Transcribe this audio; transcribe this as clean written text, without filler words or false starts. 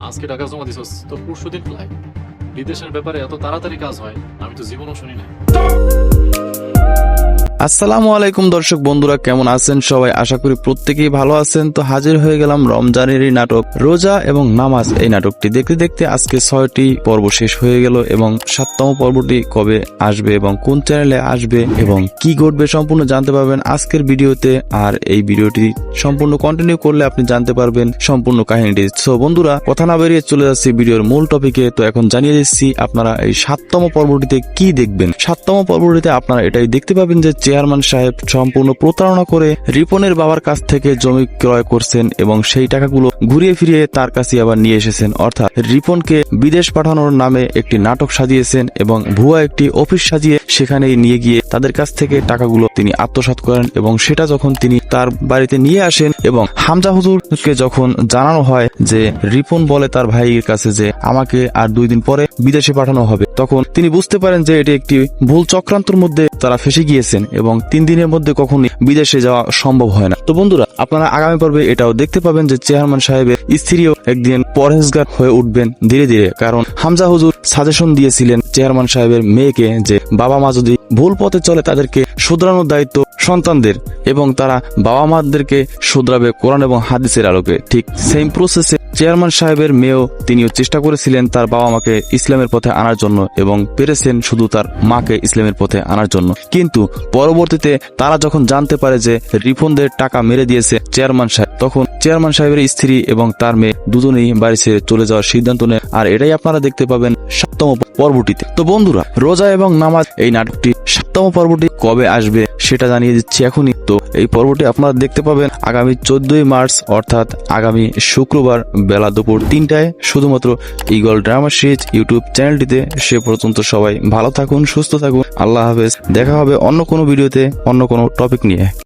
আজকে টাকা জমা দিছস তো পরশুদিন ফ্লাইট। বিদেশের ব্যাপারে এত তাড়াতাড়ি কাজ হয় আমি তো জীবনও শুনি না। আসসালামু আলাইকুম দর্শক বন্ধুরা, কেমন আছেন সবাই? আশা করি প্রত্যেকেই ভালো আছেন। তো হাজির হয়ে গেলাম রমজানেরই নাটক রোজা এবং নামাজ। এই নাটকটি দেখতে দেখতে আজকে 6টি পর্ব শেষ হয়ে গেল এবং 7তম পর্বটি কবে আসবে এবং কোন চ্যানেলে আসবে এবং কি ঘটবে সম্পূর্ণ জানতে পারবেন আজকের ভিডিওতে। আর এই ভিডিওটি সম্পূর্ণ কন্টিনিউ করলে আপনি জানতে পারবেন সম্পূর্ণ কাহিনীটি। সো বন্ধুরা, কথা না বেরিয়ে চলে যাচ্ছি ভিডিওর মূল টপিকে। তো এখন জানিয়ে দিচ্ছি আপনারা এই 7তম পর্বটিতে কি দেখবেন। 7তম পর্বটিতে আপনারা এটাই দেখতে পাবেন যে চেয়ারম্যান সাহেব সম্পূর্ণ প্রতারণা করে রিপনের বাবার কাছ থেকে জমি ক্রয় করছেন এবং সেই টাকাগুলো ঘুরিয়ে ফিরিয়ে তার কাছে আবার নিয়ে এসেছেন। অর্থাৎ রিপনকে বিদেশ পাঠানোর নামে একটি নাটক সাজিয়েছেন এবং ভুয়া একটি অফিস সাজিয়ে সেখানে নিয়ে গিয়ে তাদের কাছ থেকে টাকাগুলো তিনি আত্মসাৎ করেন এবং সেটা যখন তিনি তার বাড়িতে নিয়ে আসেন এবং হামজা হুজুরকে যখন জানানো হয় যে রিপন বলে তার ভাইয়ের কাছে যে আমাকে আর 2 দিন পরে বিদেশে পাঠানো হবে, তখন তিনি বুঝতে পারেন যে এটি একটি ভুল চক্রান্তের মধ্যে তারা ফেসে গিয়েছেন এবং 3 দিনের মধ্যে কখনই বিদেশে যাওয়া সম্ভব হয় না। তো বন্ধুরা, আপনারা আগামী পর্বে এটাও দেখতে পাবেন যে চেয়ারম্যান সাহেবের স্ত্রীও একদিন পরহেজগার হয়ে উঠবেন ধীরে ধীরে। কারণ হামজা হুজুর সাজেশন দিয়েছিলেন চেয়ারম্যান সাহেবের মেয়েকে যে বাবা মা যদি ভুল পথে চলে তাদেরকে শুধরানোর দায়িত্ব সন্তানদের এবং তারা বাবা মাদেরকে শুধরাবে কোরআন এবং হাদিসের আলোকে। ঠিক সেম প্রসেসে চেয়ারম্যান সাহেবের মেয়েও তিনিও চেষ্টা করেছিলেন তার বাবা মাকে ইসলামের পথে আনার জন্য এবং পেরেছেন শুধু তার মাকে ইসলামের পথে আনার জন্য। কিন্তু পরবর্তীতে তারা যখন জানতে পারে যে রিপনদের টাকা মেরে দিয়েছে চেয়ারম্যান সাহেব, তখন চেয়ারম্যান সাহেবের স্ত্রী এবং তার মেয়ে দুজনেই বাড়ি ছেড়ে চলে যাওয়ার সিদ্ধান্ত নেয়। আর এটাই আপনারা দেখতে পাবেন 7তম পর্বটিতে। তো বন্ধুরা, রোজা এবং নামাজ এই নাটকটি 7তম পর্বটি কবে আসবে সেটা জানিয়ে দিচ্ছি এখনই। তো এই পর্বটি আপনারা দেখতে পাবেন আগামী 14ই মার্চ অর্থাৎ আগামী শুক্রবার বেলা দুপুর 3টায় শুধুমাত্র ঈগল ড্রামা সিরিজ ইউটিউব চ্যানেলটিতে। সে পর্যন্ত সবাই ভালো থাকুন, সুস্থ থাকুন। আল্লাহ হাফেজ। দেখা হবে অন্য কোনো ভিডিওতে অন্য কোনো টপিক নিয়ে।